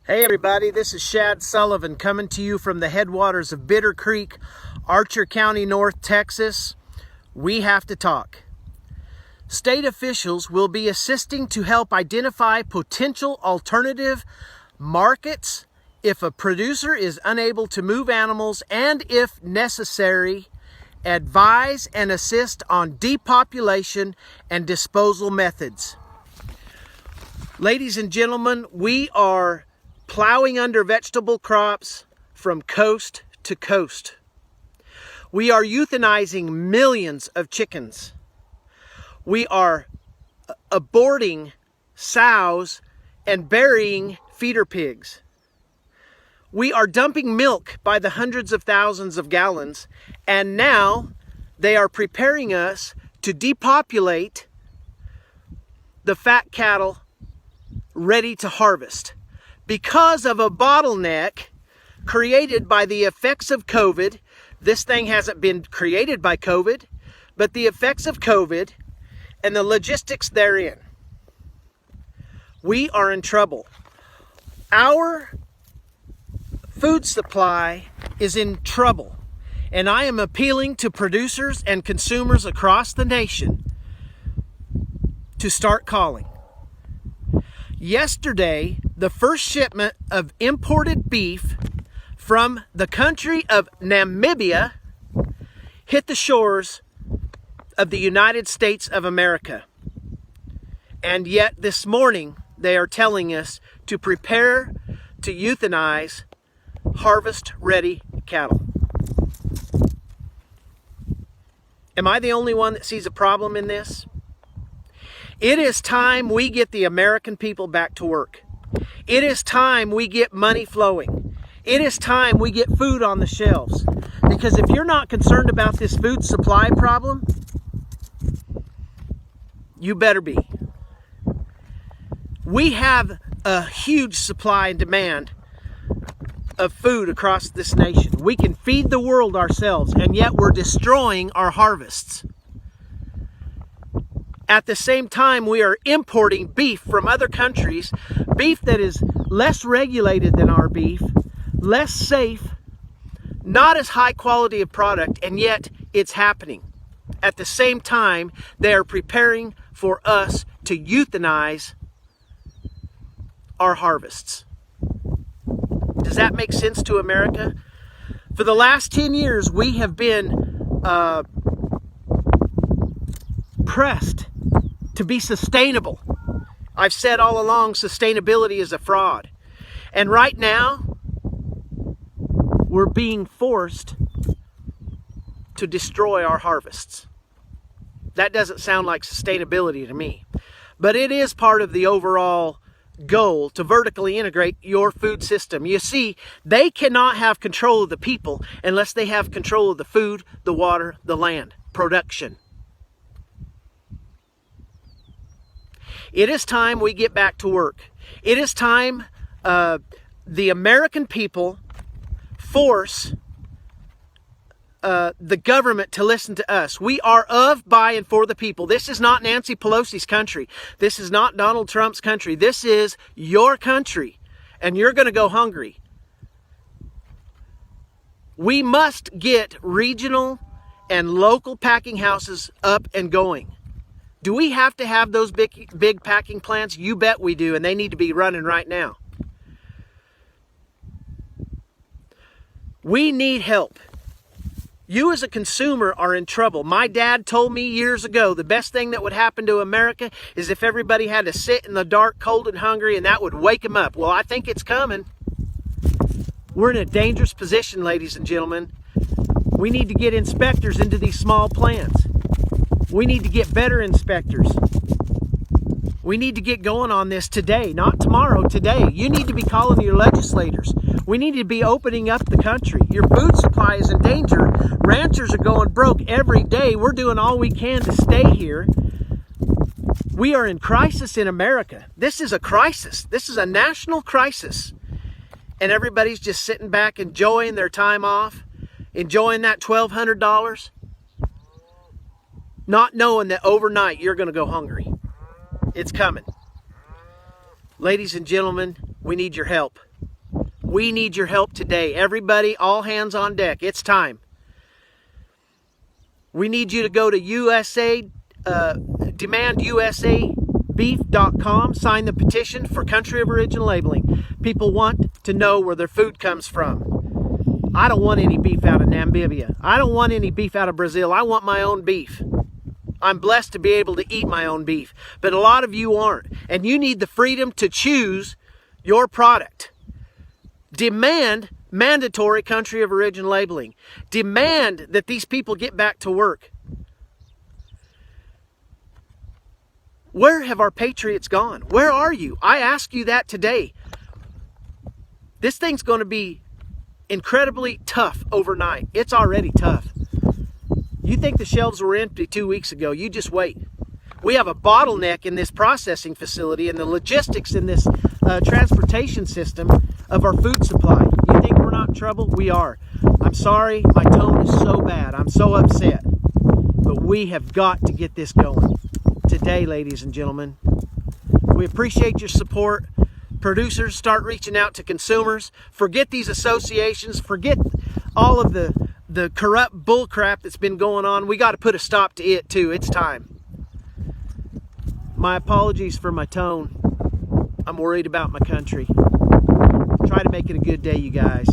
Hey everybody, this is Shad Sullivan coming to you from the headwaters of Bitter Creek, Archer County, North Texas. We have to talk. State officials will be assisting to help identify potential alternative markets if a producer is unable to move animals, and if necessary, advise and assist on depopulation and disposal methods. Ladies and gentlemen, we are plowing under vegetable crops from coast to coast. We are euthanizing millions of chickens. We are aborting sows and burying feeder pigs. We are dumping milk by the hundreds of thousands of gallons, and now they are preparing us to depopulate the fat cattle ready to harvest because of a bottleneck created by the effects of COVID. This thing hasn't been created by COVID, but the effects of COVID and the logistics therein. We are in trouble. Our food supply is in trouble, and I am appealing to producers and consumers across the nation to start calling. Yesterday, the first shipment of imported beef from the country of Namibia hit the shores of the United States of America. And yet this morning, they are telling us to prepare to euthanize harvest-ready cattle. Am I the only one that sees a problem in this? It is time we get the American people back to work. It is time we get money flowing. It is time we get food on the shelves. Because if you're not concerned about this food supply problem, you better be. We have a huge supply and demand of food across this nation. We can feed the world ourselves, and yet we're destroying our harvests. At the same time, we are importing beef from other countries, beef that is less regulated than our beef, less safe, not as high quality of product, and yet it's happening. At the same time, they are preparing for us to euthanize our harvests. Does that make sense to America? For the last 10 years, we have been pressed to be sustainable. I've said all along, sustainability is a fraud. And right now, we're being forced to destroy our harvests. That doesn't sound like sustainability to me. But it is part of the overall goal to vertically integrate your food system. You see, they cannot have control of the people unless they have control of the food, the water, the land, production. It is time we get back to work. It is time the American people force the government to listen to us. We are of, by, and for the people. This is not Nancy Pelosi's country. This is not Donald Trump's country. This is your country, and you're going to go hungry. We must get regional and local packing houses up and going. Do we have to have those big packing plants? You bet we do, and they need to be running right now. We need help. You as a consumer are in trouble. My dad told me years ago the best thing that would happen to America is if everybody had to sit in the dark, cold, and hungry, and that would wake them up. Well, I think it's coming. We're in a dangerous position, ladies and gentlemen. We need to get inspectors into these small plants. We need to get better inspectors. We need to get going on this today, not tomorrow, today. You need to be calling your legislators. We need to be opening up the country. Your food supply is in danger. Ranchers are going broke every day. We're doing all we can to stay here. We are in crisis in America. This is a crisis. This is a national crisis. And everybody's just sitting back enjoying their time off, enjoying that $1,200. Not knowing that overnight you're going to go hungry. It's coming. Ladies and gentlemen, We need your help. We need your help today. Everybody, all hands on deck. It's time. We need you to go to demandUSAbeef.com, sign the petition for country of origin labeling. People want to know where their food comes from. I don't want any beef out of Namibia. I don't want any beef out of Brazil. I want my own beef. I'm blessed to be able to eat my own beef, but a lot of you aren't, and you need the freedom to choose your product. Demand mandatory country of origin labeling. Demand that these people get back to work. Where have our patriots gone? Where are you? I ask you that today. This thing's going to be incredibly tough overnight. It's already tough. You think the shelves were empty 2 weeks ago. You just wait. We have a bottleneck in this processing facility and the logistics in this transportation system of our food supply. You think we're not in trouble? We are. I'm sorry, my tone is so bad. I'm so upset. But we have got to get this going today, ladies and gentlemen. We appreciate your support. Producers, start reaching out to consumers. Forget these associations. Forget all of the corrupt bullcrap that's been going on. We got to put a stop to it too. It's time. My apologies for my tone. I'm worried about my country. Try to make it a good day, you guys.